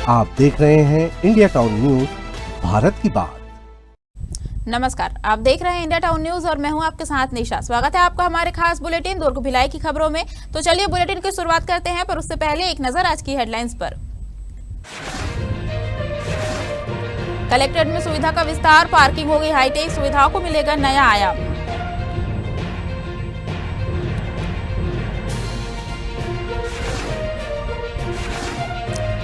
आप देख रहे हैं इंडिया टाउन न्यूज, भारत की बात। नमस्कार, आप देख रहे हैं इंडिया टाउन न्यूज और मैं हूं आपके साथ निशा। स्वागत है आपका हमारे खास बुलेटिन दुर्ग भिलाई की खबरों में। तो चलिए बुलेटिन की शुरुआत करते हैं, पर उससे पहले एक नजर आज की हेडलाइंस पर। कलेक्ट्रेट में सुविधा का विस्तार, पार्किंग होगी हाईटेक, सुविधाओं को मिलेगा नया आयाम।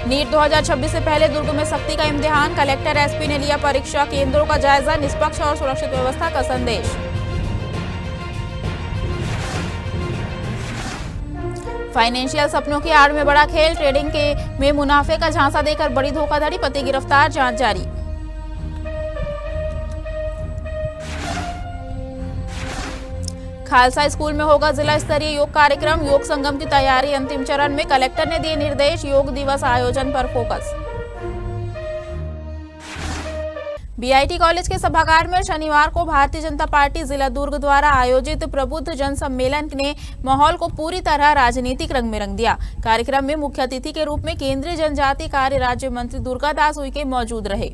नीट 2026 से पहले दुर्ग में सख्ती का इम्तिहान, कलेक्टर एसपी ने लिया परीक्षा केंद्रों का जायजा, निष्पक्ष और सुरक्षित व्यवस्था का संदेश। फाइनेंशियल सपनों की आड़ में बड़ा खेल, ट्रेडिंग में मुनाफे का झांसा देकर बड़ी धोखाधड़ी, पति गिरफ्तार, जांच जारी। खालसा स्कूल में होगा जिला स्तरीय योग कार्यक्रम, योग संगम की तैयारी अंतिम चरण में, कलेक्टर ने दिए निर्देश, योग दिवस आयोजन पर फोकस। बीआईटी कॉलेज के सभागार में शनिवार को भारतीय जनता पार्टी जिला दुर्ग द्वारा आयोजित प्रबुद्ध जन सम्मेलन ने माहौल को पूरी तरह राजनीतिक रंग में रंग दिया। कार्यक्रम में मुख्य अतिथि के रूप में केंद्रीय जनजातीय कार्य राज्य मंत्री दुर्गादास उइके मौजूद रहे।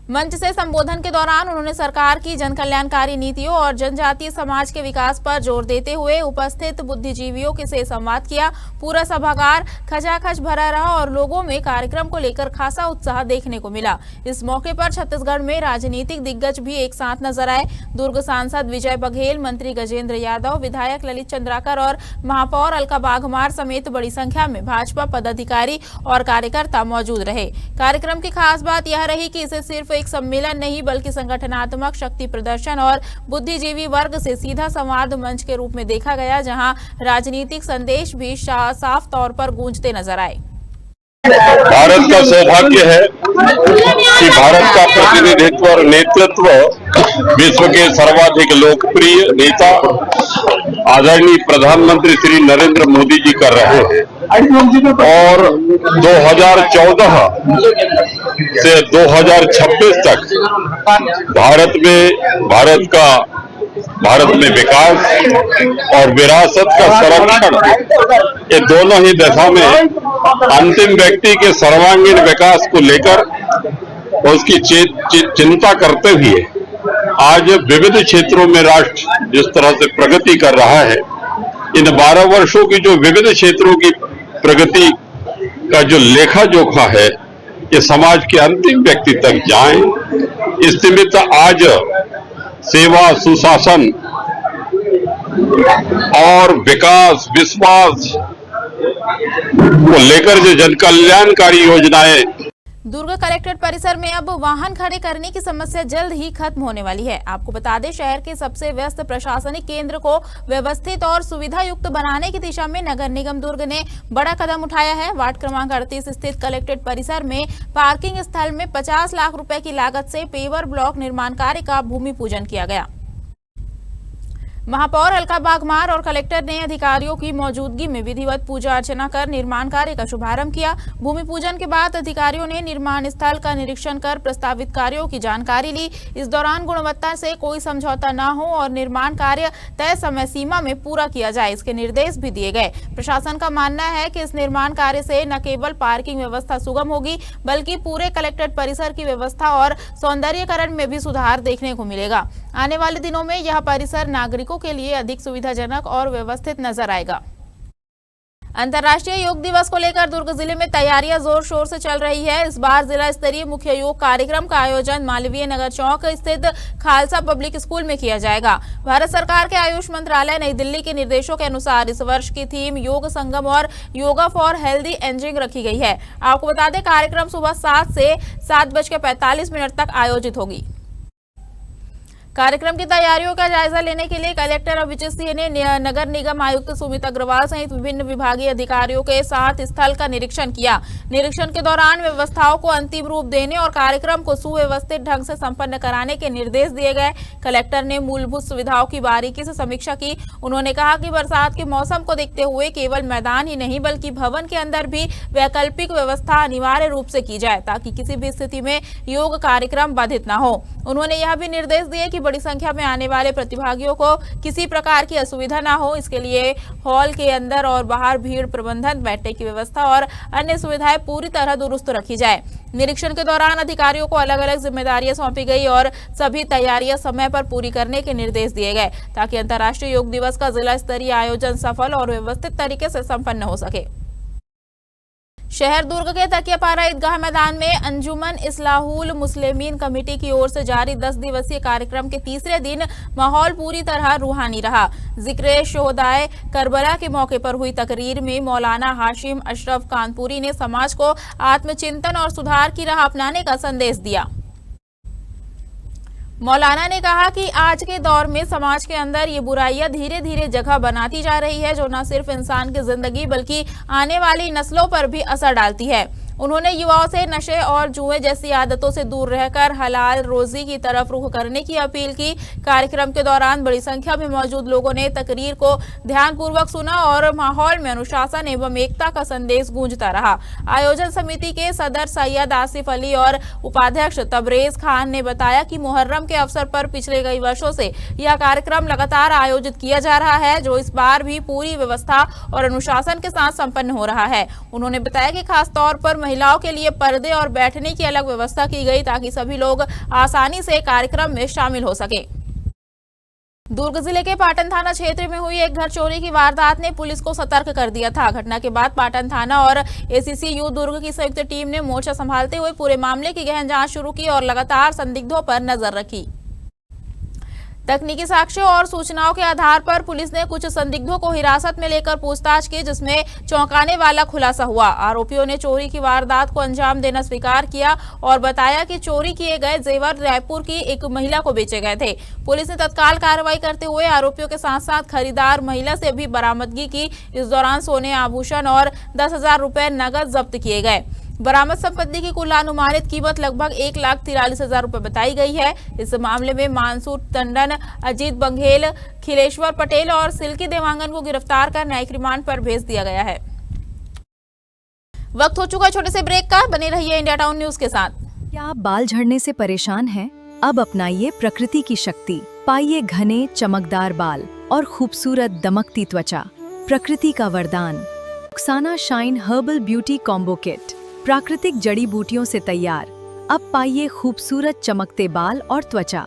मंच से संबोधन के दौरान उन्होंने सरकार की जन कल्याणकारी नीतियों और जनजातीय समाज के विकास पर जोर देते हुए उपस्थित बुद्धिजीवियों के से संवाद किया। पूरा सभागार खचाखच भरा रहा और लोगों में कार्यक्रम को लेकर खासा उत्साह देखने को मिला। इस मौके पर छत्तीसगढ़ में राजनीतिक दिग्गज भी एक साथ नजर आए। दुर्ग सांसद विजय बघेल, मंत्री गजेंद्र यादव, विधायक ललित चंद्राकर और महापौर अलका बाघमार समेत बड़ी संख्या में भाजपा पदाधिकारी और कार्यकर्ता मौजूद रहे। कार्यक्रम की खास बात यह रही कि इसे सिर्फ एक सम्मेलन नहीं बल्कि संगठनात्मक शक्ति प्रदर्शन और बुद्धिजीवी वर्ग से सीधा संवाद मंच के रूप में देखा गया, जहां राजनीतिक संदेश भी साफ तौर पर गूंजते नजर आए। भारत का सौभाग्य है कि भारत का प्रतिनिधित्व और नेतृत्व विश्व के सर्वाधिक लोकप्रिय नेता आदरणीय प्रधानमंत्री श्री नरेंद्र मोदी जी कर रहे हैं और 2014 से 2026 तक भारत में विकास और विरासत का संरक्षण, ये दोनों ही दिशा में अंतिम व्यक्ति के सर्वांगीण विकास को लेकर उसकी चिंता करते हुए आज विविध क्षेत्रों में राष्ट्र जिस तरह से प्रगति कर रहा है, इन 12 वर्षों की जो विविध क्षेत्रों की प्रगति का जो लेखा जोखा है, ये समाज के अंतिम व्यक्ति तक जाए। इस निमित्त आज सेवा, सुशासन और विकास, विश्वास को लेकर जो जन कल्याणकारी योजनाएं। दुर्ग कलेक्ट्रेट परिसर में अब वाहन खड़े करने की समस्या जल्द ही खत्म होने वाली है। आपको बता दें, शहर के सबसे व्यस्त प्रशासनिक केंद्र को व्यवस्थित और सुविधा युक्त बनाने की दिशा में नगर निगम दुर्ग ने बड़ा कदम उठाया है। वार्ड क्रमांक 38 स्थित कलेक्ट्रेट परिसर में पार्किंग स्थल में 50 लाख रुपए की लागत से पेवर ब्लॉक निर्माण कार्य का भूमि पूजन किया गया। महापौर अलका बाघमार और कलेक्टर ने अधिकारियों की मौजूदगी में विधिवत पूजा अर्चना कर निर्माण कार्य का शुभारंभ किया। भूमि पूजन के बाद अधिकारियों ने निर्माण स्थल का निरीक्षण कर प्रस्तावित कार्यों की जानकारी ली। इस दौरान गुणवत्ता से कोई समझौता न हो और निर्माण कार्य तय समय सीमा में पूरा किया जाए, इसके निर्देश भी दिए गए। प्रशासन का मानना है कि इस निर्माण कार्य से न केवल पार्किंग व्यवस्था सुगम होगी बल्कि पूरे कलेक्ट्रेट परिसर की व्यवस्था और सौंदर्यीकरण में भी सुधार देखने को मिलेगा। आने वाले दिनों में यह परिसर नागरिकों के लिए अधिक सुविधाजनक और व्यवस्थित नजर आएगा। अंतर्राष्ट्रीय योग दिवस को लेकर दुर्ग जिले में तैयारियां जोर शोर से चल रही है। इस बार जिला स्तरीय मुख्य योग कार्यक्रम का आयोजन मालवीय नगर चौक स्थित खालसा पब्लिक स्कूल में किया जाएगा। भारत सरकार के आयुष मंत्रालय नई दिल्ली के निर्देशों के अनुसार इस वर्ष की थीम योग संगम और योगा फॉर हेल्दी एजिंग रखी गई है। आपको बता दें, कार्यक्रम सुबह 7 से 7:45 तक आयोजित होगी। कार्यक्रम की तैयारियों का जायजा लेने के लिए कलेक्टर अभिजीत सिंह ने नगर निगम आयुक्त सुमित अग्रवाल सहित विभिन्न विभागीय अधिकारियों के साथ स्थल का निरीक्षण किया। निरीक्षण के दौरान व्यवस्थाओं को अंतिम रूप देने और कार्यक्रम को सुव्यवस्थित ढंग से संपन्न कराने के निर्देश दिए गए। कलेक्टर ने मूलभूत सुविधाओं की बारीकी से समीक्षा की। उन्होंने कहा कि बरसात के मौसम को देखते हुए केवल मैदान ही नहीं बल्कि भवन के अंदर भी वैकल्पिक व्यवस्था अनिवार्य रूप से की जाए ताकि किसी भी स्थिति में योग कार्यक्रम बाधित न हो। उन्होंने यह भी निर्देश दिए कि बड़ी संख्या में आने वाले प्रतिभागियों को किसी प्रकार की असुविधा न हो, इसके लिए हॉल के अंदर और बाहर भीड़ प्रबंधन, बैठने की व्यवस्था और अन्य सुविधाएं पूरी तरह दुरुस्त रखी जाए। निरीक्षण के दौरान अधिकारियों को अलग अलग जिम्मेदारियां सौंपी गई और सभी तैयारियां समय पर पूरी करने के निर्देश दिए गए ताकि अंतर्राष्ट्रीय योग दिवस का जिला स्तरीय आयोजन सफल और व्यवस्थित तरीके से संपन्न हो सके। शहर दुर्ग के तकियापारा ईदगाह मैदान में अंजुमन इस्लाहुल मुस्लिमीन कमेटी की ओर से जारी 10 दिवसीय कार्यक्रम के तीसरे दिन माहौल पूरी तरह रूहानी रहा। जिक्र शोहदाए करबला के मौके पर हुई तकरीर में मौलाना हाशिम अशरफ कानपुरी ने समाज को आत्मचिंतन और सुधार की राह अपनाने का संदेश दिया। मौलाना ने कहा कि आज के दौर में समाज के अंदर ये बुराइयां धीरे धीरे जगह बनाती जा रही है, जो न सिर्फ इंसान की जिंदगी बल्कि आने वाली नस्लों पर भी असर डालती है। उन्होंने युवाओं से नशे और जुए जैसी आदतों से दूर रहकर हलाल रोजी की तरफ रुख करने की अपील की। कार्यक्रम के दौरान बड़ी संख्या में मौजूद लोगों ने तकरीर को ध्यानपूर्वक सुना और माहौल में अनुशासन एवं एकता का संदेश गूंजता रहा। आयोजन समिति के सदर सैयद आसिफ अली और उपाध्यक्ष तबरेज खान ने बताया कि मुहर्रम के अवसर पर पिछले कई वर्षों से यह कार्यक्रम लगातार आयोजित किया जा रहा है, जो इस बार भी पूरी व्यवस्था और अनुशासन के साथ संपन्न हो रहा है। उन्होंने बताया कि खास तौर पर महिलाओं के लिए पर्दे और बैठने की अलग व्यवस्था की गई ताकि सभी लोग आसानी से कार्यक्रम में शामिल हो सके। दुर्ग जिले के पाटन थाना क्षेत्र में हुई एक घर चोरी की वारदात ने पुलिस को सतर्क कर दिया था। घटना के बाद पाटन थाना और एसीसी यू दुर्ग की संयुक्त टीम ने मोर्चा संभालते हुए पूरे मामले की गहन जांच शुरू की और लगातार संदिग्धों पर नजर रखी। तकनीकी साक्ष्यों और सूचनाओं के आधार पर पुलिस ने कुछ संदिग्धों को हिरासत में लेकर पूछताछ की, जिसमें चौंकाने वाला खुलासा हुआ। आरोपियों ने चोरी की वारदात को अंजाम देना स्वीकार किया और बताया कि चोरी किए गए जेवर रायपुर की एक महिला को बेचे गए थे। पुलिस ने तत्काल कार्रवाई करते हुए आरोपियों के साथ साथ खरीदार महिला से भी बरामदगी की। इस दौरान सोने, आभूषण और 10,000 रुपए नकद जब्त किए गए। बरामद संपत्ति की कुल अनुमानित कीमत लगभग 1,43,000 रुपए बताई गई है। इस मामले में मानसूर टंडन, अजीत बंघेल, खिलेश्वर पटेल और सिल्की देवांगन को गिरफ्तार कर न्यायिक रिमांड पर भेज दिया गया है। वक्त हो चुका है छोटे से ब्रेक का, बने रहिए इंडिया टाउन न्यूज के साथ। क्या आप बाल झड़ने से परेशान हैं? अब अपनाइए प्रकृति की शक्ति, पाइए घने चमकदार बाल और खूबसूरत दमकती त्वचा। प्रकृति का वरदान Rukhsana shine herbal beauty combo kit, प्राकृतिक जड़ी बूटियों से तैयार। अब पाइए खूबसूरत चमकते बाल और त्वचा।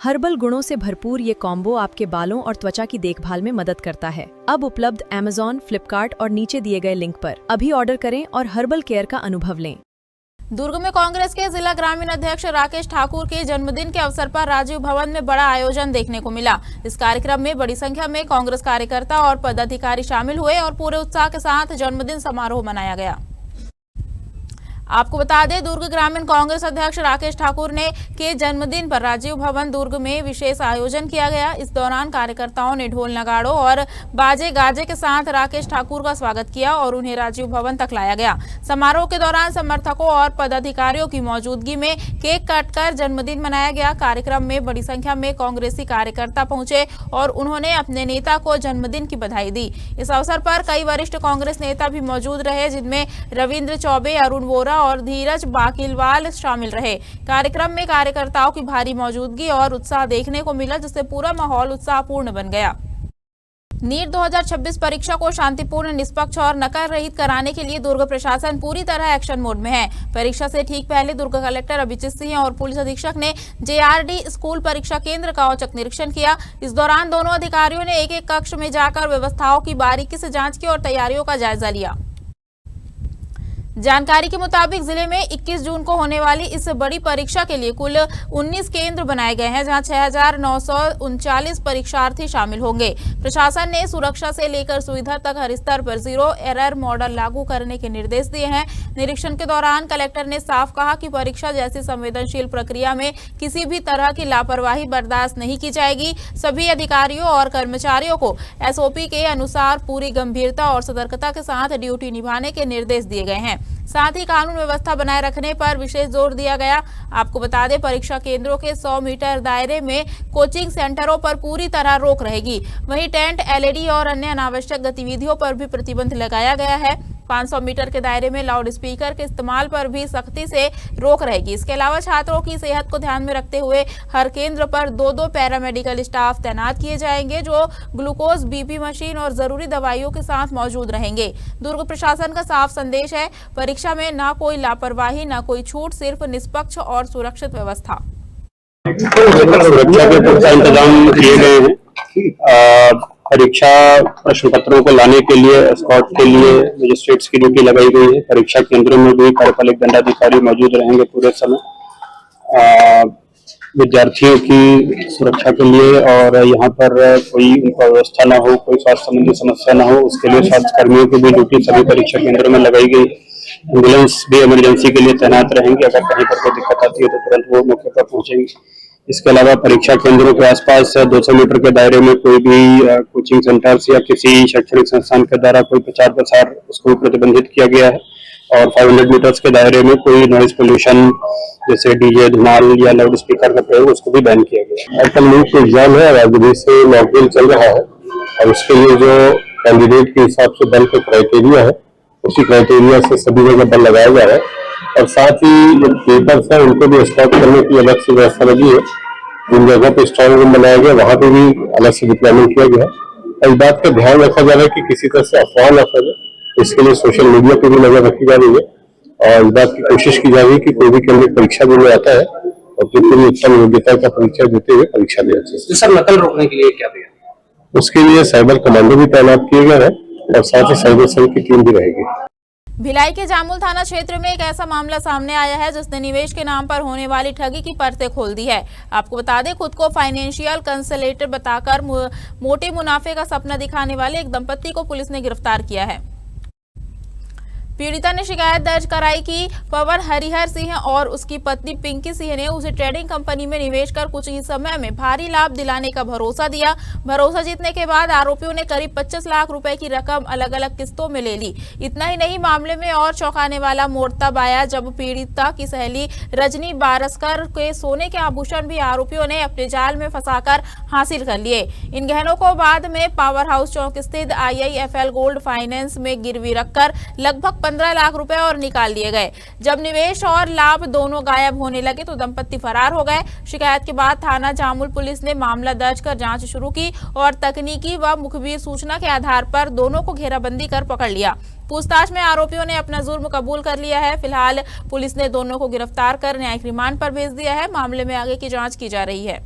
हर्बल गुणों से भरपूर ये कॉम्बो आपके बालों और त्वचा की देखभाल में मदद करता है। अब उपलब्ध Amazon, फ्लिपकार्ट और नीचे दिए गए लिंक पर अभी ऑर्डर करें और हर्बल केयर का अनुभव लें। दुर्ग में कांग्रेस के जिला ग्रामीण अध्यक्ष राकेश ठाकुर के जन्मदिन के अवसर पर राजीव भवन में बड़ा आयोजन देखने को मिला। इस कार्यक्रम में बड़ी संख्या में कांग्रेस कार्यकर्ता और पदाधिकारी शामिल हुए और पूरे उत्साह के साथ जन्मदिन समारोह मनाया गया। आपको बता दें, दुर्ग ग्रामीण कांग्रेस अध्यक्ष राकेश ठाकुर के जन्मदिन पर राजीव भवन दुर्ग में विशेष आयोजन किया गया। इस दौरान कार्यकर्ताओं ने ढोल नगाड़ों और बाजे गाजे के साथ राकेश ठाकुर का स्वागत किया और उन्हें राजीव भवन तक लाया गया। समारोह के दौरान समर्थकों और पदाधिकारियों की मौजूदगी में केक काटकर जन्मदिन मनाया गया। कार्यक्रम में बड़ी संख्या में कांग्रेसी कार्यकर्ता पहुंचे और उन्होंने अपने नेता को जन्मदिन की बधाई दी। इस अवसर पर कई वरिष्ठ कांग्रेस नेता भी मौजूद रहे, जिनमें रविंद्र चौबे, अरुण वोरा और धीरज बाकिलवाल शामिल रहे। कार्यक्रम में कार्यकर्ताओं की भारी मौजूदगी और उत्साह देखने को मिला, जिससे पूरा माहौल उत्साहपूर्ण बन गया। नीट 2026 परीक्षा को शांतिपूर्ण, निष्पक्ष और नकल रहित कराने के लिए दुर्ग प्रशासन पूरी तरह एक्शन मोड में है। परीक्षा से ठीक पहले दुर्ग कलेक्टर अभिजीत सिंह और पुलिस अधीक्षक ने JRD स्कूल परीक्षा केंद्र का औचक निरीक्षण किया। इस दौरान दोनों अधिकारियों ने एक एक कक्ष में जाकर व्यवस्थाओं की बारीकी से जांच की और तैयारियों का जायजा लिया। जानकारी के मुताबिक जिले में 21 जून को होने वाली इस बड़ी परीक्षा के लिए कुल 19 केंद्र बनाए गए हैं, जहां 6,939 परीक्षार्थी शामिल होंगे। प्रशासन ने सुरक्षा से लेकर सुविधा तक हर स्तर पर 0 एरर मॉडल लागू करने के निर्देश दिए हैं। निरीक्षण के दौरान कलेक्टर ने साफ कहा कि परीक्षा जैसी संवेदनशील प्रक्रिया में किसी भी तरह की लापरवाही बर्दाश्त नहीं की जाएगी। सभी अधिकारियों और कर्मचारियों को SOP के अनुसार पूरी गंभीरता और सतर्कता के साथ ड्यूटी निभाने के निर्देश दिए गए हैं। साथ ही कानून व्यवस्था बनाए रखने पर विशेष जोर दिया गया। आपको बता दें, परीक्षा केंद्रों के 100 मीटर दायरे में कोचिंग सेंटरों पर पूरी तरह रोक रहेगी। वहीं टेंट, LED और अन्य अनावश्यक गतिविधियों पर भी प्रतिबंध लगाया गया है। 500 मीटर के दायरे में लाउड स्पीकर के इस्तेमाल पर भी सख्ती से रोक रहेगी। इसके अलावा छात्रों की सेहत को ध्यान में रखते हुए हर केंद्र पर 2-2 पैरामेडिकल स्टाफ तैनात किए जाएंगे, जो ग्लूकोज, बीपी मशीन और जरूरी दवाइयों के साथ मौजूद रहेंगे। दुर्ग प्रशासन का साफ संदेश है, परीक्षा में ना कोई लापरवाही, ना कोई छूट, सिर्फ निष्पक्ष और सुरक्षित व्यवस्था। सुरक्षा के पुख्ता इंतजाम किए गए हैं। परीक्षा प्रश्न पत्रों को लाने के लिए एस्कॉर्ट के लिए मजिस्ट्रेट्स की ड्यूटी लगाई गई है। परीक्षा केंद्रों में भी कार्यपालक दंडाधिकारी मौजूद रहेंगे पूरे समय विद्यार्थियों की सुरक्षा के लिए, और यहाँ पर कोई उनका व्यवस्था ना हो, कोई स्वास्थ्य संबंधी समस्या ना हो, उसके लिए स्वास्थ्य कर्मियों की भी ड्यूटी सभी परीक्षा केंद्रों में लगाई गई। एम्बुलेंस भी इमरजेंसी के लिए तैनात रहेंगे, अगर कहीं पर कोई दिक्कत आती है तो तुरंत वो मौके पर पहुंचेंगे। इसके अलावा परीक्षा केंद्रों के आसपास 200 मीटर के दायरे में कोई भी कोचिंग सेंटर्स या किसी शैक्षणिक संस्थान के द्वारा कोई प्रचार प्रसार उसको प्रतिबंधित किया गया है, और 500 मीटर्स के दायरे में कोई नॉइज पोल्यूशन जैसे डीजे, धमाल या लाउड स्पीकर का प्रयोग उसको भी बैन किया गया है। आजकल नीट का एग्जाम है, आज से मॉकड्रिल चल रहा है, और उसके लिए जो कैंडिडेट के हिसाब से बल का क्राइटेरिया है, उसी क्राइटेरिया से सभी जगह बल लगाया जा रहा है, और साथ ही जो पेपर्स है उनको भी स्टॉक करने की अलग से व्यवस्था लगी है। जिन जगह पे स्ट्रॉन्ग रूम बनाया गया वहां पे भी अलग से डिप्लॉयमेंट किया गया है, और इस बात का ध्यान रखा जा रहा है कि किसी तरह से अफवाह न फैले। इसके लिए सोशल मीडिया पे भी नजर रखी जा रही है, और इस बात की कोशिश की जा रही है कि कोई भी कैंडिडेट परीक्षा देने आता है और पूरी उत्तम योग्यता का परीक्षा देते हुए परीक्षा दे अच्छे। सर, नकल रोकने के लिए क्या दिया? उसके लिए साइबर कमांडो भी तैनात किए गए हैं, और साथ ही साइबर सेल की टीम भी रहेगी। भिलाई के जामुल थाना क्षेत्र में एक ऐसा मामला सामने आया है जिसने निवेश के नाम पर होने वाली ठगी की परतें खोल दी है। आपको बता दें, खुद को फाइनेंशियल कंसल्टेंट बताकर मोटे मुनाफे का सपना दिखाने वाले एक दंपत्ति को पुलिस ने गिरफ्तार किया है। पीड़िता ने शिकायत दर्ज कराई कि पवन हरिहर सिंह और उसकी पत्नी पिंकी सिंह ने उसे ट्रेडिंग कंपनी में निवेश कर कुछ ही समय में भारी लाभ दिलाने का भरोसा दिया। भरोसा जीतने के बाद आरोपियों ने करीब 25 लाख रुपए की रकम अलग अलग किस्तों में ले ली। इतना ही नहीं, मामले में और चौंकाने वाला मोड़ तब आया जब पीड़िता की सहेली रजनी बारसकर के सोने के आभूषण भी आरोपियों ने अपने जाल में फंसाकर हासिल कर लिए। इन गहनों को बाद में पावर हाउस चौक स्थित IIFL गोल्ड फाइनेंस में गिरवी रखकर लगभग 15 लाख रुपए और निकाल लिए गए। जब निवेश और लाभ दोनों गायब होने लगे तो दंपत्ति फरार हो गए। शिकायत के बाद थाना जामुल पुलिस ने मामला दर्ज कर जांच शुरू की और तकनीकी व मुखबिर सूचना के आधार पर दोनों को घेराबंदी कर पकड़ लिया। पूछताछ में आरोपियों ने अपना जुर्म कबूल कर लिया है। फिलहाल पुलिस ने दोनों को गिरफ्तार कर न्यायिक रिमांड पर भेज दिया है। मामले में आगे की जाँच की जा रही है।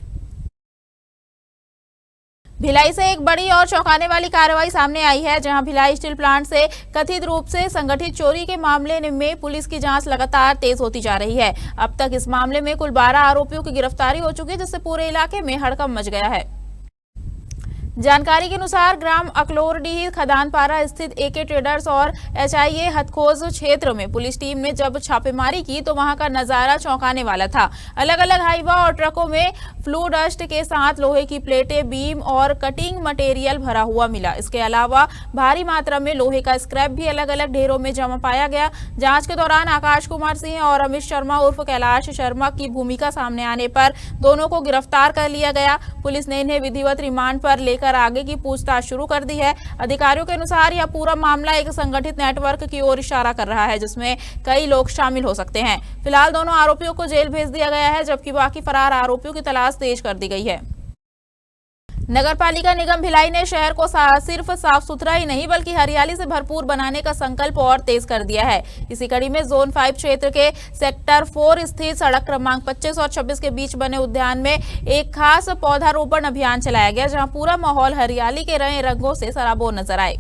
भिलाई से एक बड़ी और चौंकाने वाली कार्रवाई सामने आई है, जहां भिलाई स्टील प्लांट से कथित रूप से संगठित चोरी के मामले में पुलिस की जांच लगातार तेज होती जा रही है। अब तक इस मामले में कुल 12 आरोपियों की गिरफ्तारी हो चुकी है, जिससे पूरे इलाके में हड़कंप मच गया है। जानकारी के अनुसार ग्राम अकलोरडीह खदानपारा स्थित AK ट्रेडर्स और HIA हथखोज क्षेत्र में पुलिस टीम ने जब छापेमारी की तो वहां का नजारा चौंकाने वाला था। अलग अलग हाईवा और ट्रकों में फ्लू डस्ट के साथ लोहे की प्लेटें, बीम और कटिंग मटेरियल भरा हुआ मिला। इसके अलावा भारी मात्रा में लोहे का स्क्रैप भी अलग अलग ढेरों में जमा पाया गया। जांच के दौरान आकाश कुमार सिंह और अमित शर्मा उर्फ कैलाश शर्मा की भूमिका सामने आने पर दोनों को गिरफ्तार कर लिया गया। पुलिस ने इन्हें विधिवत रिमांड पर लेकर आगे की पूछताछ शुरू कर दी है। अधिकारियों के अनुसार यह पूरा मामला एक संगठित नेटवर्क की ओर इशारा कर रहा है, जिसमें कई लोग शामिल हो सकते हैं। फिलहाल दोनों आरोपियों को जेल भेज दिया गया है, जबकि बाकी फरार आरोपियों की तलाश तेज कर दी गई है। नगर पालिका निगम भिलाई ने शहर को सिर्फ साफ सुथरा ही नहीं बल्कि हरियाली से भरपूर बनाने का संकल्प और तेज कर दिया है। इसी कड़ी में जोन 5 क्षेत्र के सेक्टर 4 स्थित सड़क क्रमांक 25 और 26 के बीच बने उद्यान में एक खास पौधारोपण अभियान चलाया गया, जहां पूरा माहौल हरियाली के रंगों से सराबोर नजर आए।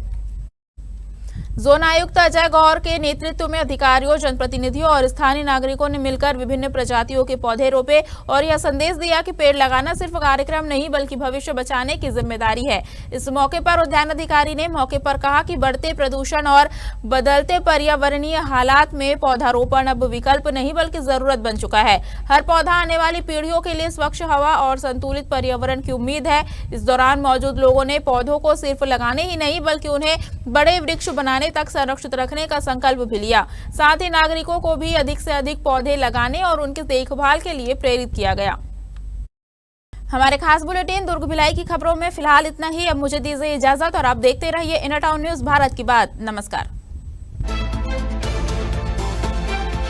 जोन आयुक्त अजय गौर के नेतृत्व में अधिकारियों, जनप्रतिनिधियों और स्थानीय नागरिकों ने मिलकर विभिन्न प्रजातियों के पौधे रोपे और यह संदेश दिया कि पेड़ लगाना सिर्फ कार्यक्रम नहीं बल्कि भविष्य बचाने की जिम्मेदारी है। इस मौके पर उद्यान अधिकारी ने मौके पर कहा कि बढ़ते प्रदूषण और बदलते पर्यावरणीय हालात में पौधारोपण अब विकल्प नहीं बल्कि जरूरत बन चुका है। हर पौधा आने वाली पीढ़ियों के लिए स्वच्छ हवा और संतुलित पर्यावरण की उम्मीद है। इस दौरान मौजूद लोगों ने पौधों को सिर्फ लगाने ही नहीं बल्कि उन्हें बड़े वृक्ष बनाने तक संरक्षित रखने का संकल्प भी लिया। साथ ही नागरिकों को भी अधिक से अधिक पौधे लगाने और उनकी देखभाल के लिए प्रेरित किया गया। हमारे खास बुलेटिन दुर्ग भिलाई की खबरों में फिलहाल इतना ही। अब मुझे दीजिए इजाजत और आप देखते रहिए इनर टाउन न्यूज, भारत की बात। नमस्कार।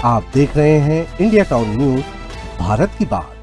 आप देख रहे हैं इंडिया टाउन न्यूज, भारत की बात।